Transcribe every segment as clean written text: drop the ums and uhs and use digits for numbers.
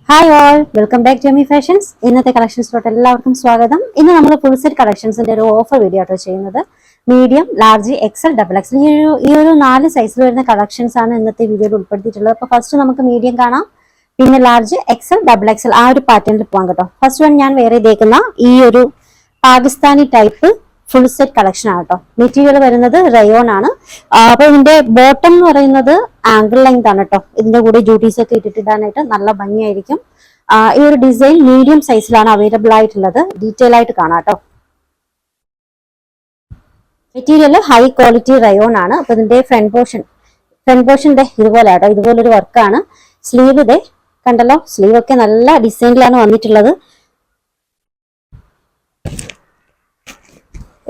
Hi all, welcome back to Emi fashions. ഇന്നത്തെ കളക്ഷൻസിലോട്ട് എല്ലാവർക്കും സ്വാഗതം. ഇന്ന് നമ്മൾ ഫുൾ സെറ്റ് കളക്ഷൻസിന്റെ ഒരു ഓഫർ വീഡിയോ ആട്ടോ ചെയ്യുന്നത്. Medium, large, XL, double XL ഈ ഒരു 4 സൈസിൽ വരുന്ന കളക്ഷൻസ് ആണ് ഇന്നത്തെ വീഡിയോയിൽ ഉൾപ്പെടുത്തിയിട്ടുള്ളത്. അപ്പോൾ ഫസ്റ്റ് നമുക്ക് മീഡിയം കാണാം, പിന്നെ ലാർജ്, എക്സൽ, ഡബിൾ എക്സൽ ആ ഒരു പാറ്റേണിൽ പോകാം കേട്ടോ. ഫസ്റ്റ് വൺ ഞാൻ വേറെ ഇതേക്കുന്ന ഈ ഒരു Pakistani type full set collection ആണ് കേട്ടോ. മെറ്റീരിയൽ വരുന്നത് റയോൺ ആണ്. അപ്പൊ ഇതിന്റെ ബോട്ടം എന്ന് പറയുന്നത് ആംഗിൾ ലെങ്ത് ആണ് കേട്ടോ. ഇതിന്റെ കൂടെ ഡ്യൂട്ടീസ് ഒക്കെ ഇട്ടിട്ടിടാനായിട്ട് നല്ല ഭംഗിയായിരിക്കും. ഈ ഒരു ഡിസൈൻ മീഡിയം സൈസിലാണ് അവൈലബിൾ ആയിട്ടുള്ളത്. ഡീറ്റെയിൽ ആയിട്ട് കാണാം കേട്ടോ. മെറ്റീരിയൽ ഹൈ ക്വാളിറ്റി റയോൺ ആണ്. അപ്പൊ ഇതിന്റെ ഫ്രണ്ട് പോർഷൻ ഇതുപോലെ ആട്ടോ, ഇതുപോലൊരു വർക്കാണ്. സ്ലീവ് ഇതേ കണ്ടല്ലോ, സ്ലീവ് ഒക്കെ നല്ല ഡിസൈനിലാണ് വന്നിട്ടുള്ളത്.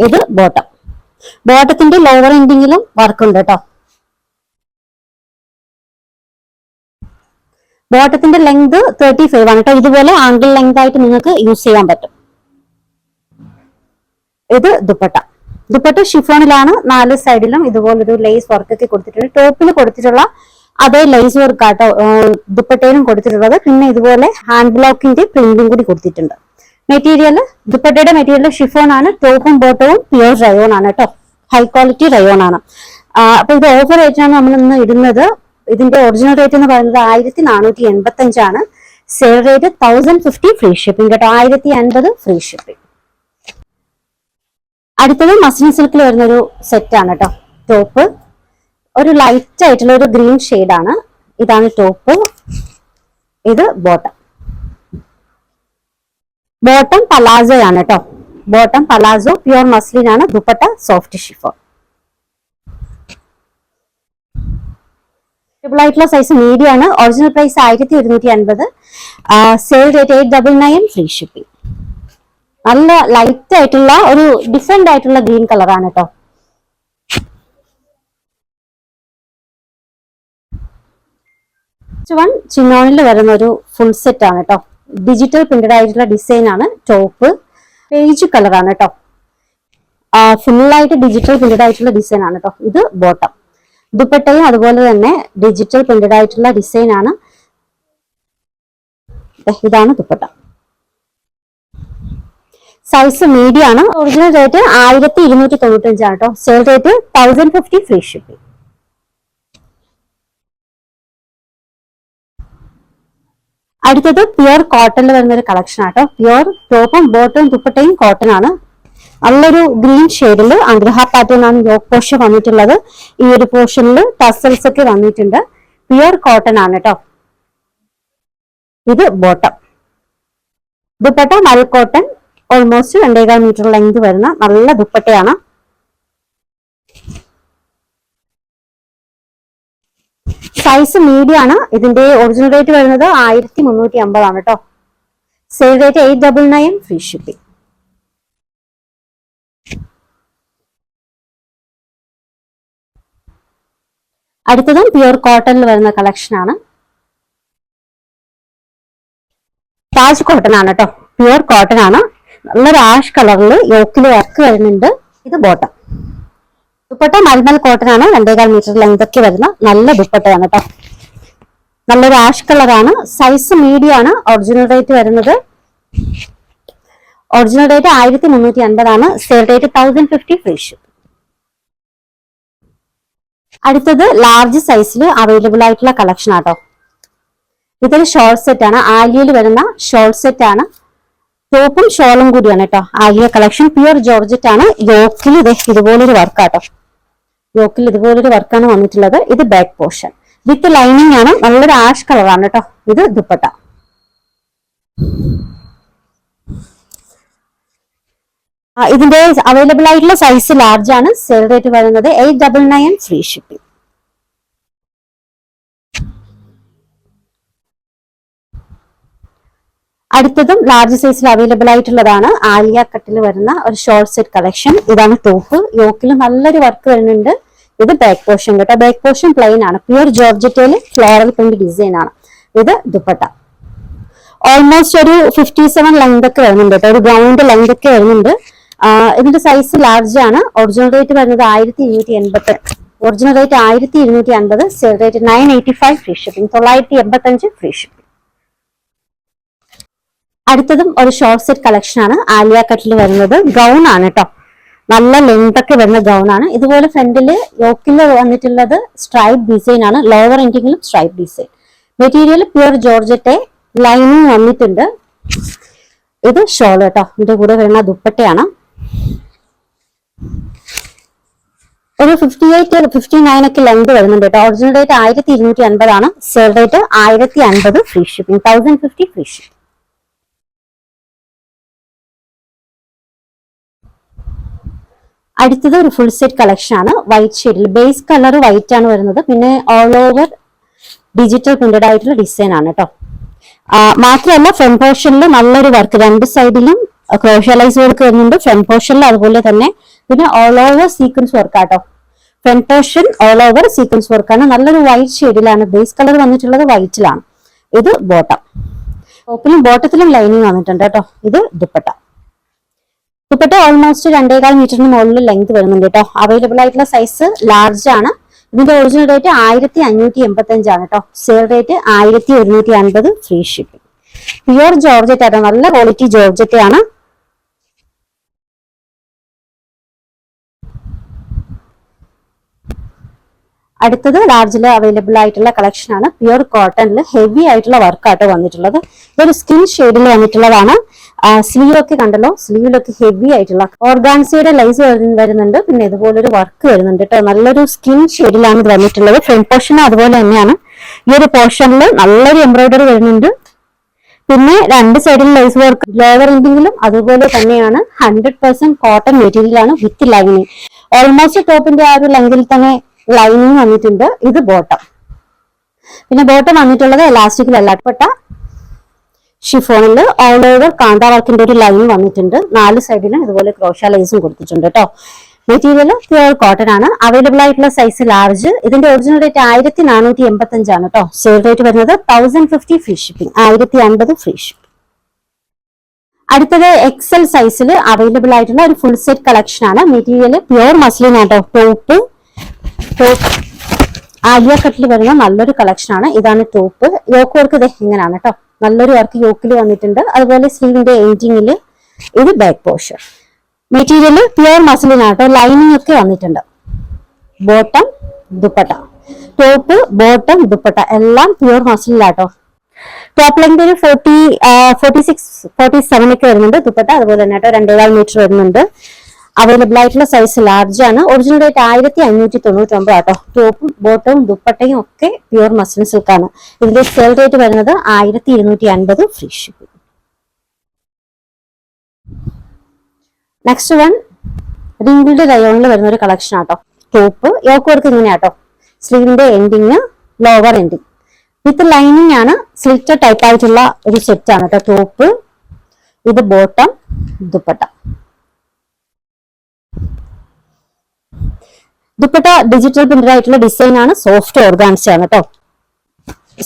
ഇത് ബോട്ടത്തിന്റെ ലോവർ എൻഡിങ്ങിലും വർക്ക് ഉണ്ട് കേട്ടോ. ബോട്ടത്തിന്റെ ലെങ്ത് 35 ആണ് കേട്ടോ. ഇതുപോലെ ആംഗിൾ ലെങ്ത് ആയിട്ട് നിങ്ങൾക്ക് യൂസ് ചെയ്യാൻ പറ്റും. ഇത് ദുപ്പട്ട ഷിഫോണിലാണ്. 4 സൈഡിലും ഇതുപോലൊരു ലേസ് വർക്ക് ഒക്കെ കൊടുത്തിട്ടുണ്ട്. ടോപ്പിൽ കൊടുത്തിട്ടുള്ള അതേ ലേസ് വർക്ക് ആട്ടോ ദുപ്പട്ടയിലും കൊടുത്തിട്ടുള്ളത്. പിന്നെ ഇതുപോലെ ഹാൻഡ് ബ്ലോക്കിന്റെ പ്രിന്റും കൂടി കൊടുത്തിട്ടുണ്ട്. ദുപ്പട്ടയുടെ മെറ്റീരിയൽ ഷിഫോൺ ആണ്. ടോപ്പും ബോട്ടവും പ്യൂർ റയോൺ ആണ് കേട്ടോ. ഹൈ ക്വാളിറ്റി റയോൺ ആണ്. അപ്പൊ ഇത് ഓഫർ റേറ്റാണ് നമ്മൾ ഇന്ന് ഇടുന്നത്. ഇതിന്റെ ഒറിജിനൽ റേറ്റ് എന്ന് പറയുന്നത് 1485 ആണ്. സെയിൽ റേറ്റ് 1050 ഫ്രീ ഷിപ്പിംഗ് കേട്ടോ. 1050 ഫ്രീ ഷിപ്പിംഗ്. അടുത്തത് മസ്ലിൻ സിൽക്കിൽ വരുന്നൊരു സെറ്റ് ആണ് കേട്ടോ. ടോപ്പ് ഒരു ലൈറ്റ് ആയിട്ടുള്ള ഒരു ഗ്രീൻ ഷെയ്ഡാണ്. ഇതാണ് ടോപ്പ്. ഇത് ബോട്ടം പലാസോ ആണ് കേട്ടോ. ബോട്ടം പലാസോ പ്യൂർ മസ്ലിൻ ആണ്. Dupatta soft chiffon. ആയിട്ടുള്ള സൈസ് മീഡിയം ആണ്. Original price 1150. Sale rate 899 free shipping. നല്ല ലൈറ്റ് ആയിട്ടുള്ള ഒരു ഡിഫറെന്റ് ആയിട്ടുള്ള ഗ്രീൻ കളറാണ് കേട്ടോ. ചിന്നോണിൽ വരുന്ന ഒരു ഫുൾ സെറ്റ് ആണ് കേട്ടോ. ഡിജിറ്റൽ പ്രിന്റഡ് ആയിട്ടുള്ള ഡിസൈൻ ആണ്. ടോപ്പ് പേജ് കളറാണ് കേട്ടോ. ഫുള്ളായിട്ട് ഡിജിറ്റൽ പ്രിന്റഡ് ആയിട്ടുള്ള ഡിസൈൻ ആണ് കേട്ടോ. ഇത് ബോട്ടം. ദുപ്പട്ടയും അതുപോലെ തന്നെ ഡിജിറ്റൽ പ്രിന്റഡ് ആയിട്ടുള്ള ഡിസൈൻ ആണ്. ഇതാണ് ദുപ്പട്ട. സൈസ് മീഡിയം ആണ്. ഒറിജിനൽ റേറ്റ് 1295 ആണ് കേട്ടോ. Sale rate 1050 free shipping. അടുത്തത് പ്യുർ കോട്ടണിൽ വരുന്ന ഒരു കളക്ഷൻ ആട്ടോ. പ്യുർ ടോപ്പും ബോട്ടവും ദുപ്പട്ടയും കോട്ടൺ ആണ്. നല്ലൊരു ഗ്രീൻ ഷെയ്ഡില് അഗ്രഹ പാറ്റേൺ ആണ് യോക്ക് പോർഷൻ വന്നിട്ടുള്ളത്. ഈ ഒരു പോർഷനിൽ ടസൽസ് ഒക്കെ വന്നിട്ടുണ്ട്. പ്യുർ കോട്ടൺ ആണ് കേട്ടോ. ഇത് ബോട്ടം. ദുപ്പട്ട മൽ കോട്ടൺ. ഓൾമോസ്റ്റ് 2.25 മീറ്റർ ലെങ്ത് വരുന്ന നല്ല ദുപ്പട്ടയാണ്. സൈസ് മീഡിയം ആണ്. ഇതിന്റെ ഒറിജിനൽ റേറ്റ് വരുന്നത് 1350 ആണ് കേട്ടോ. Sale rate 899 free shipping. അടുത്തതും പ്യുർ കോട്ടണിൽ വരുന്ന കളക്ഷൻ ആണ്. താജ് കോട്ടൺ ആണ് കേട്ടോ. പ്യുർ കോട്ടൺ ആണ്. നല്ലൊരു ആഷ് കളറിൽ യോക്കിൽ വർക്ക് വരുന്നുണ്ട്. ഇത് ബോട്ടം. ദുപ്പട്ട മൽമൽ കോട്ടൺ ആണ്. 2.25 മീറ്റർ ലെങ്ത് ഒക്കെ വരുന്ന നല്ല ദുപ്പട്ടയാണ് കേട്ടോ. നല്ലൊരു ആഷ് കളറാണ്. സൈസ് മീഡിയം ആണ്. ഒറിജിനൽ റേറ്റ് 1350 ആണ്. Sale rate 1050 free shipping. അടുത്തത് ലാർജ് സൈസിൽ അവൈലബിൾ ആയിട്ടുള്ള കളക്ഷൻ ആട്ടോ. ഇതൊരു ഷോർട്ട് സെറ്റ് ആണ്. ആലിയയിൽ വരുന്ന ഷോർട്ട് സെറ്റ് ആണ്. ടോപ്പും ഷോളും കൂടിയാണ് കേട്ടോ. ആലിയ കളക്ഷൻ പ്യുർ ജോർജറ്റ് ആണ്. യോക്കിൽ ഇതുപോലൊരു വർക്കാട്ടോ. യോക്കിൽ ഇതുപോലൊരു വർക്കാണ് വന്നിട്ടുള്ളത്. ഇത് ബാക്ക് പോർഷൻ വിത്ത് ലൈനിങ് ആണ്. നല്ലൊരു ആഷ് കളറാണ് കേട്ടോ. ഇത് ദുപ്പട്ട. ഇതിന്റെ അവൈലബിൾ ആയിട്ടുള്ള സൈസ് ലാർജ് ആണ്. സെയിൽ റേറ്റ് വരുന്നത് 899 ഫ്രീ ഷിപ്പിംഗ്. അടുത്തതും ലാർജ് സൈസിൽ അവൈലബിൾ ആയിട്ടുള്ളതാണ്. ആലിയ കട്ടിൽ വരുന്ന ഒരു ഷോർട്ട് സെറ്റ് കളക്ഷൻ. ഇതാണ് ടോപ്പ്. യോക്കിൽ നല്ലൊരു വർക്ക് വരുന്നുണ്ട്. ഇത് ബാക്ക് പോർഷൻ കേട്ടോ. ബാക്ക് പോർഷൻ പ്ലെയിൻ ആണ്. പ്യുർ ജോർജറ്റയില് ഫ്ലോറൽ പ്രിന്റ് ഡിസൈൻ ആണ്. ഇത് ദുപ്പട്ട. ഓൾമോസ്റ്റ് ഒരു 57 ലെങ്ത് ഒക്കെ വരുന്നുണ്ട് കേട്ടോ. ഒരു ഗ്രൗണ്ട് ലെങ്ത് ഒക്കെ വരുന്നുണ്ട്. ഇതിന്റെ സൈസ് ലാർജ് ആണ്. ഒറിജിനൽ റേറ്റ് വരുന്നത് 1280. Original rate 1250. Sale rate 985 free shipping. 985 free shipping. അടുത്തതും ഒരു ഷോർട്ട് സെറ്റ് കളക്ഷൻ ആണ്. ആലിയ കട്ടിൽ വരുന്നത് ഗൗൺ ആണ് കേട്ടോ. നല്ല ലെങ്ത് ഒക്കെ വരുന്ന ഗൗൺ ആണ്. ഇതുപോലെ ഫ്രണ്ടില് യോക്കിൽ വന്നിട്ടുള്ളത് സ്ട്രൈപ്പ് ഡിസൈൻ ആണ്. ലോവർ എൻഡിങ്ങിലും stripe design. Material pure georgette, lining വന്നിട്ടുണ്ട്. ഇത് ഷോൾ കേട്ടോ. ഇതിന്റെ കൂടെ വരുന്ന ദുപ്പട്ടയാണ്. ഒരു 58 59 ഒക്കെ ലെങ്ത് വരുന്നുണ്ട് കേട്ടോ. ഒറിജിനൽ റേറ്റ് 1250 ആണ്. Sale rate 1050 free shipping, 1050 free shipping. അടുത്തത് ഒരു ഫുൾ സെറ്റ് കളക്ഷൻ ആണ്. വൈറ്റ് ഷെയ്ഡിൽ ബേസ് കളർ വൈറ്റ് ആണ് വരുന്നത്. പിന്നെ ഓൾ ഓവർ ഡിജിറ്റൽ പ്രിന്റഡ് ആയിട്ടുള്ള ഡിസൈൻ ആണ് കേട്ടോ. മാത്രമല്ല ഫ്രണ്ട് പോർഷനിൽ നല്ലൊരു വർക്ക്, രണ്ട് സൈഡിലും ക്രോഷ്യ വർക്ക് വരുന്നുണ്ട്. ഫ്രണ്ട് പോർഷനിൽ അതുപോലെ തന്നെ പിന്നെ ഓൾ ഓവർ സീക്വൻസ് വർക്ക് ആട്ടോ. Front portion all over sequence വർക്കാണ്. നല്ലൊരു വൈറ്റ് ഷെയ്ഡിലാണ്. ബേസ് കളർ വന്നിട്ടുള്ളത് വൈറ്റിലാണ്. ഇത് ബോട്ടം. ടോപ്പിലും ബോട്ടത്തിലും ലൈനിങ് വന്നിട്ടുണ്ട് കേട്ടോ. ഇത് ദുപ്പട്ട. ദുപ്പട്ട ഓൾമോസ്റ്റ് 2.25 മീറ്ററിന് മുകളിൽ ലെങ്ത് വരുന്നുണ്ട് കേട്ടോ. അവൈലബിൾ ആയിട്ടുള്ള സൈസ് ലാർജ് ആണ്. ഇതിന്റെ ഒറിജിനൽ റേറ്റ് 1585 ആണ് കേട്ടോ. Sale rate 1150 free shipping. Pure georgette ആണ്. നല്ല ക്വാളിറ്റി ജോർജറ്റ് ആണ്. അടുത്തത് ലാർജിൽ അവൈലബിൾ ആയിട്ടുള്ള കളക്ഷൻ ആണ്. പ്യുർ കോട്ടണിൽ ഹെവി ആയിട്ടുള്ള വർക്കാട്ടോ വന്നിട്ടുള്ളത്. ഇതൊരു സ്കിൻ ഷെയ്ഡിൽ വന്നിട്ടുള്ളതാണ്. സ്ലീവ് ഒക്കെ കണ്ടല്ലോ, സ്ലീവിലൊക്കെ ഹെവി ആയിട്ടുള്ള ഓർഗാൻസയുടെ ലൈസ് വരുന്നുണ്ട്. പിന്നെ ഇതുപോലൊരു വർക്ക് വരുന്നുണ്ട് കേട്ടോ. നല്ലൊരു സ്കിൻ ഷെയ്ഡിലാണ് ഇത് വന്നിട്ടുള്ളത്. ഫ്രണ്ട് പോർഷൻ അതുപോലെ തന്നെയാണ്. ഈ ഒരു പോർഷനിൽ നല്ലൊരു എംബ്രോയിഡറി വരുന്നുണ്ട്. പിന്നെ രണ്ട് സൈഡിൽ ലൈസ് വർക്ക്, ലോവർ എൻഡിങ്ങിലും അതുപോലെ തന്നെയാണ്. 100% കോട്ടൺ മെറ്റീരിയൽ ആണ് വിത്ത് ലൈനിങ്. ഓൾമോസ്റ്റ് ടോപ്പിന്റെ ആ ഒരു ലെങ്കിൽ തന്നെ ലൈനിങ് വന്നിട്ടുണ്ട്. ഇത് ബോട്ടം. പിന്നെ ബോട്ടം വന്നിട്ടുള്ളത് എലാസ്റ്റിക്കിൽ അല്ലാട്ടപ്പെട്ട ഷിഫോണിൽ ഓൾ ഓവർ കാന്ത വർക്കിന്റെ ഒരു ലൈൻ വന്നിട്ടുണ്ട്. 4 സൈഡിലും ഇതുപോലെ ക്രോഷ്യ ലൈസും കൊടുത്തിട്ടുണ്ട് കേട്ടോ. മെറ്റീരിയൽ പ്യുർ കോട്ടൺ ആണ്. അവൈലബിൾ ആയിട്ടുള്ള സൈസ് ലാർജ്. ഇതിന്റെ ഒറിജിനൽ റേറ്റ് 1485 ആണ് കേട്ടോ. സെയിൽ റേറ്റ് വരുന്നത് 1050 ഫ്രീ ഷിപ്പിംഗ്, 1050 ഫ്രീ ഷിപ്പിംഗ്. അടുത്തത് എക്സൽ സൈസിൽ അവൈലബിൾ ആയിട്ടുള്ള ഒരു ഫുൾ സെറ്റ് കളക്ഷൻ ആണ്. മെറ്റീരിയൽ പ്യുർ മസ്ലിൻ ആട്ടോ. ടോപ്പ് ആലിയ കട്ടിൽ വരുന്ന നല്ലൊരു കളക്ഷൻ ആണ്. ഇതാണ് ടോപ്പ്. യോക്ക് വർക്ക് ഇത് ഇങ്ങനെയാണ് കേട്ടോ. നല്ലൊരു വർക്ക് യോക്കിൽ വന്നിട്ടുണ്ട്. അതുപോലെ സ്ലീവിന്റെ എൻഡിങ്ങിൽ ഇത് back portion. Material pure muslin ആട്ടോ. ലൈനിങ് ഒക്കെ വന്നിട്ടുണ്ട്. Bottom, dupatta. Top, bottom, dupatta എല്ലാം പ്യുർ മസ്ലിനാട്ടോ. ടോപ്പ് ലെങ്ത് ഒരു 47 ഒക്കെ വരുന്നുണ്ട്. ദുപ്പട്ട അതുപോലെ തന്നെ കേട്ടോ. 2.25 മീറ്റർ വരുന്നുണ്ട്. അവൈലബിൾ ആയിട്ടുള്ള സൈസ് ലാർജ് ആണ്. ഒറിജിനൽ റേറ്റ് 1599 ആട്ടോ. ടോപ്പും ബോട്ടവും ദുപ്പട്ടയും ഒക്കെ പ്യുർ മസ്ലിൻ സിൽക്ക് ആണ്. ഇതിന്റെ സെയിൽ റേറ്റ് വരുന്നത് 1250 free shipping. Next one wrinkled റയോണിൽ വരുന്ന ഒരു കളക്ഷൻ ആട്ടോ. ടോപ്പ് യോക്ക് വർക്ക് ഇങ്ങനെയാട്ടോ. സ്ലീവിന്റെ ending lower ending with lining ആണ്. സ്ലിറ്റഡ് ടൈപ്പ് ആയിട്ടുള്ള ഒരു സെറ്റ് ആണ് കേട്ടോ. ടോപ്പ്, ഇത് bottom, dupatta. Dupatta digital printed ആയിട്ടുള്ള ഡിസൈൻ ആണ്. സോഫ്റ്റ് ഓർഗാൻസ ആണ് കേട്ടോ.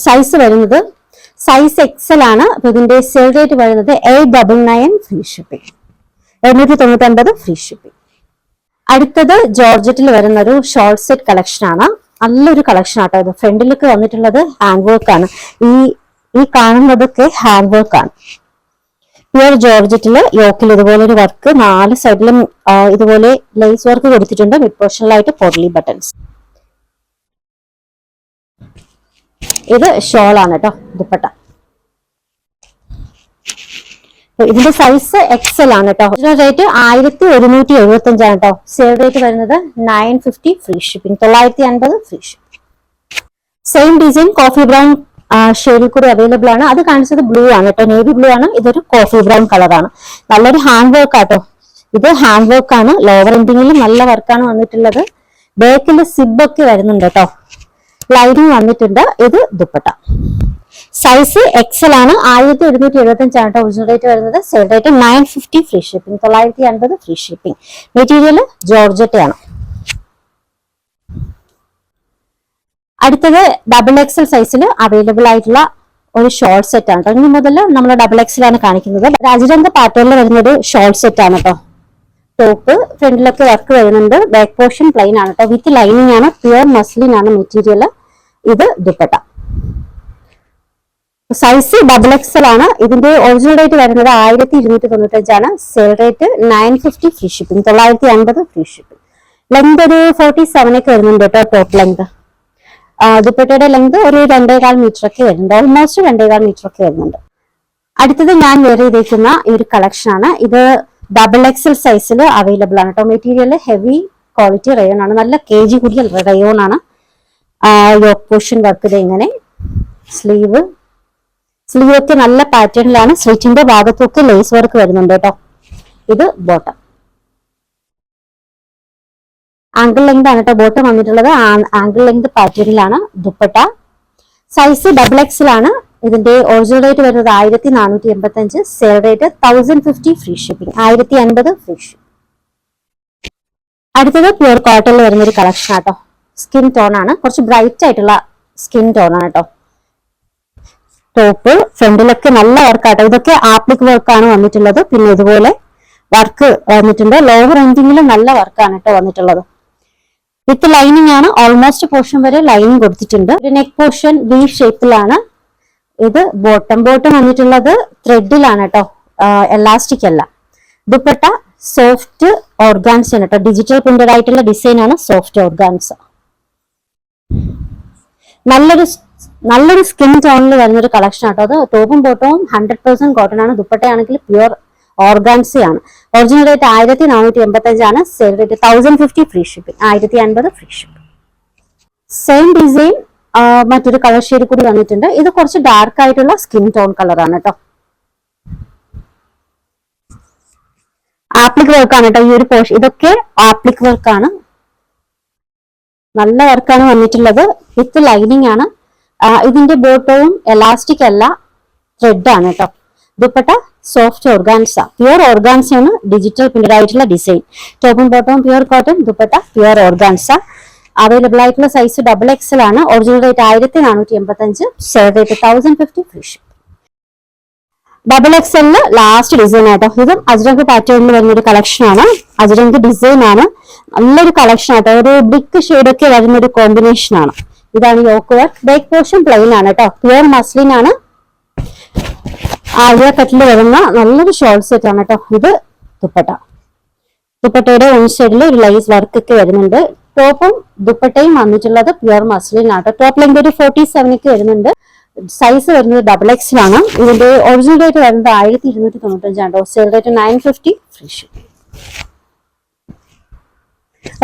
സൈസ് വരുന്നത് സൈസ് എക്സൽ ആണ്. അപ്പൊ ഇതിന്റെ സെയിൽ റേറ്റ് വരുന്നത് 899 ഫ്രീ ഷിപ്പിംഗ്, 799 ഫ്രീ ഷിപ്പിംഗ്. അടുത്തത് ജോർജറ്റിൽ വരുന്ന ഒരു ഷോർട്ട് സെറ്റ് കളക്ഷൻ ആണ്. നല്ലൊരു കളക്ഷൻ ആട്ടോ. ഇത് ഫ്രണ്ടിലേക്ക് വന്നിട്ടുള്ളത് ഹാൻഡ് വർക്ക് ആണ്. ഈ കാണുന്നതൊക്കെ ഹാൻഡ് വർക്ക് ആണ്. പ്യുർ ജോർജറ്റില് യോക്കിൽ ഇതുപോലെ ഒരു വർക്ക്, 4 സൈഡിലും ഇതുപോലെ ലേസ് വർക്ക് കൊടുത്തിട്ടുണ്ട്. മിഡ് പോർഷനിലായിട്ട് പോർലി ബട്ടൺസ്. ഇത് ഷോൾ ആണ് കേട്ടോ. ദുപ്പട്ട. ഇതിന്റെ സൈസ് എക്സൽ ആണ് കേട്ടോ. ഇതിന്റെ റേറ്റ് 1175 ആണ് കേട്ടോ. സെയിൽ റേറ്റ് വരുന്നത് 950 free shipping, 950 free shipping. Same design coffee brown ഷെയ്ഡിൽ കൂടി അവൈലബിൾ ആണ്. അത് കാണിച്ചത് ബ്ലൂ ആണ് കേട്ടോ. നേവി ബ്ലൂ ആണ്. ഇതൊരു കോഫി ബ്രൗൺ കളറാണ്. നല്ലൊരു ഹാൻഡ് വർക്ക് ആട്ടോ. ഇത് ഹാൻഡ് വർക്ക് ആണ്. ലോവർ എൻഡിങ്ങിലും നല്ല വർക്കാണ് വന്നിട്ടുള്ളത്. ബാക്കിൽ സിബ് ഒക്കെ വരുന്നുണ്ട് കേട്ടോ. ലൈനിങ് വന്നിട്ടുണ്ട്. ഇത് ദുപ്പട്ട. സൈസ് എക്സൽ ആണ്. 1175 ആണ് കേട്ടോ. ഒറിജിനൽ റേറ്റ് വരുന്നത്. Sale rate 950 free shipping, 950 free shipping. Material georgette ആണ്. അടുത്തത് ഡബിൾ എക്സൽ സൈസിൽ അവൈലബിൾ ആയിട്ടുള്ള ഒരു ഷോർട്ട് സെറ്റ് ആണ്. ഇനി മുതൽ നമ്മൾ ഡബിൾ എക്സൽ ആണ് കാണിക്കുന്നത്. രാജരംഗ പാറ്റേണിൽ വരുന്ന ഒരു ഷോർട്ട് സെറ്റ് ആണ് കേട്ടോ. ടോപ്പ് ഫ്രണ്ടിലൊക്കെ വർക്ക് വരുന്നുണ്ട്. ബാക്ക് പോർഷൻ പ്ലെയിൻ ആണ് കേട്ടോ. വിത്ത് ലൈനിങ് ആണ്. പ്യുർ മസ്ലിൻ ആണ് മെറ്റീരിയൽ. ഇത് ദുപ്പട്ട. സൈസ് XXL ആണ്. ഇതിന്റെ ഒറിജിനൽ റേറ്റ് വരുന്നത് 1295 ആണ്. Sale rate 950 free shipping, 950 free shipping. Length ഒരു 47 ഒക്കെ വരുന്നുണ്ട് കേട്ടോ. Top length. ദുപ്പട്ടയുടെ ലെങ്ത് ഒരു 2.25 മീറ്റർ ഒക്കെ വരുന്നുണ്ട്. ഓൾമോസ്റ്റ് 2.25 മീറ്റർ ഒക്കെ വരുന്നുണ്ട്. അടുത്തത് ഞാൻ വെയർ ചെയ്തേക്കുന്ന ഈ ഒരു കളക്ഷൻ ആണ്. ഇത് XXL സൈസിൽ അവൈലബിൾ ആണ് കേട്ടോ. മെറ്റീരിയൽ ഹെവി ക്വാളിറ്റി റയോൺ ആണ്. നല്ല KG കൂടിയ റയോൺ ആണ്. യോക്ക് പോർഷൻ വർക്ക് ഇത് ഇങ്ങനെ. സ്ലീവ് ഒക്കെ നല്ല പാറ്റേണിലാണ്. സ്ലിറ്റിന്റെ ഭാഗത്തൊക്കെ ലേസ് വർക്ക് വരുന്നുണ്ട് കേട്ടോ. ഇത് ബോട്ടം. ആംഗിൾ ലെങ്ത് ആണ് കേട്ടോ ബോട്ടം വന്നിട്ടുള്ളത്. ആംഗിൾ ലെങ്ത് പാറ്റേണിലാണ്. ദുപ്പട്ട സൈസ് XXL ആണ്. ഇതിന്റെ ഒറിജിനൽ റേറ്റ് വരുന്നത് 1485. Sale rate 1050 free shipping, 1050 free shipping. അടുത്തത് പ്യൂർ കോട്ടണിൽ വരുന്ന ഒരു കളക്ഷൻ ആട്ടോ. സ്കിൻ ടോൺ ആണ്. കുറച്ച് ബ്രൈറ്റ് ആയിട്ടുള്ള സ്കിൻ ടോൺ ആണ് കേട്ടോ. ടോപ്പ് ഫ്രണ്ടിലൊക്കെ നല്ല വർക്കാട്ടോ. ഇതൊക്കെ ആപ്ലിക് വർക്കാണ് വന്നിട്ടുള്ളത്. പിന്നെ ഇതുപോലെ വർക്ക് വന്നിട്ടുണ്ട്. ലോവർ എൻഡിങ്ങിലും നല്ല വർക്കാണ് കേട്ടോ വന്നിട്ടുള്ളത്. വിത്ത് ലൈനിങ് ആണ്. ഓൾമോസ്റ്റ് പോർഷൻ വരെ ലൈനിങ് കൊടുത്തിട്ടുണ്ട്. ഒരു നെക്ക് പോർഷൻ വി ഷേപ്പിലാണ്. ഇത് ബോട്ടം വന്നിട്ടുള്ളത് ത്രെഡിലാണ് കേട്ടോ. എലാസ്റ്റിക് അല്ല. ദുപ്പട്ട സോഫ്റ്റ് ഓർഗാൻസ ആണ് കേട്ടോ. ഡിജിറ്റൽ പ്രിന്റഡ് ആയിട്ടുള്ള ഡിസൈൻ ആണ്. Soft organza. നല്ലൊരു സ്കിൻ ടോണിൽ വരുന്നൊരു കളക്ഷൻ ആട്ടോ. അത് ടോപ്പും ബോട്ടവും 100% കോട്ടൺ ആണ്. ദുപ്പട്ടയാണെങ്കിൽ പ്യുവർ ഓർഗാൻസയാണ്. ഒറിജിനൽ റേറ്റ് 1485 ആണ്. Sale rate 1050 free shipping, 1050 free shipping. Same design മറ്റൊരു കളർ ഷെയ്ഡ് കൂടി വന്നിട്ടുണ്ട്. ഇത് കുറച്ച് ഡാർക്ക് ആയിട്ടുള്ള സ്കിൻ ടോൺ കളറാണ് കേട്ടോ. ആപ്ലിക് വർക്കാണ് കേട്ടോ ഈ ഒരു പോർഷൻ. ഇതൊക്കെ ആപ്ലിക് വർക്കാണ്. നല്ല വർക്കാണ് വന്നിട്ടുള്ളത്. വിത്ത് ലൈനിങ് ആണ്. ഇതിന്റെ ബോട്ടവും എലാസ്റ്റിക് അല്ല, ത്രെഡ് ആണ് കേട്ടോ. Dupatta soft organza, pure organza ആണ്. ഡിജിറ്റൽ പ്രിന്റഡ് ആയിട്ടുള്ള ഡിസൈൻ. ടോപ്പും ബോട്ടവും pure cotton, dupatta pure organza. Available ആയിട്ടുള്ള സൈസ് XXL ആണ്. Original rate 1485. Sale rate 1050 free shipping. XXL last design ആട്ടോ. ഇതും അജ്രങ്ക് പാറ്റേണിൽ വരുന്ന ഒരു കളക്ഷൻ ആണ്. അജ്രങ്ക് ഡിസൈൻ ആണ്. നല്ലൊരു കളക്ഷൻ ആട്ടോ. ഒരു ബ്രിക്ക് ഷെയ്ഡ് ഒക്കെ വരുന്ന ഒരു കോമ്പിനേഷൻ ആണ്. ഇതാണ് yoke work. Back portion plain ആണ് കേട്ടോ. പ്യുവർ മസ്ലിൻ ആണ്. ആലിയ കട്ടിൽ വരുന്ന നല്ലൊരു ഷോൾ സെറ്റ് ആണ് കേട്ടോ. ഇത് ദുപ്പട്ടയുടെ വൺ സൈഡിൽ ഒരു ലൈസ് വർക്ക് ഒക്കെ വരുന്നുണ്ട്. ടോപ്പും ദുപ്പട്ടയും വന്നിട്ടുള്ളത് പ്യുവർ മസ്ലിൻ ആട്ടോ. ടോപ്പ് ലെങ്ത് ഒരു 47 ഒക്കെ വരുന്നുണ്ട്. സൈസ് വരുന്നത് XXL ആണ്. ഇതിന്റെ ഒറിജിനൽ റേറ്റ് വരുന്നത് 1295 ആണ്. Sale rate 950 free shipping.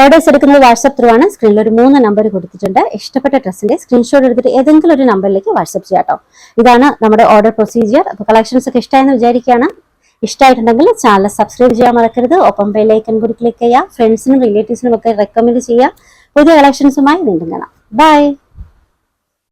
Orders എടുക്കുന്നത് വാട്സ്ആപ്പ് ത്രൂ ആണ്. സ്ക്രീനിൽ ഒരു 3 നമ്പർ കൊടുത്തിട്ടുണ്ട്. ഇഷ്ടപ്പെട്ട ഡ്രസ്സിന്റെ സ്ക്രീൻഷോട്ട് എടുത്തിട്ട് ഏതെങ്കിലും ഒരു നമ്പറിലേക്ക് വാട്സ്ആപ്പ് ചെയ്യാട്ടോ. ഇതാണ് നമ്മുടെ ഓർഡർ പ്രൊസീജിയർ. അപ്പോൾ കളക്ഷൻസ് ഒക്കെ ഇഷ്ടമായെന്ന് വിചാരിക്കുകയാണ്. ഇഷ്ടമായിട്ടുണ്ടെങ്കിൽ ചാനൽ സബ്സ്ക്രൈബ് ചെയ്യാൻ മറക്കരുത്. ഒപ്പം ബെൽ ഐക്കൺ കൂടി ക്ലിക്ക് ചെയ്യുക. ഫ്രണ്ട്സിനും റിലേറ്റീവ്സിനും ഒക്കെ റെക്കമെൻഡ് ചെയ്യുക. പുതിയ കളക്ഷൻസുമായി വീണ്ടും കാണാം. ബൈ.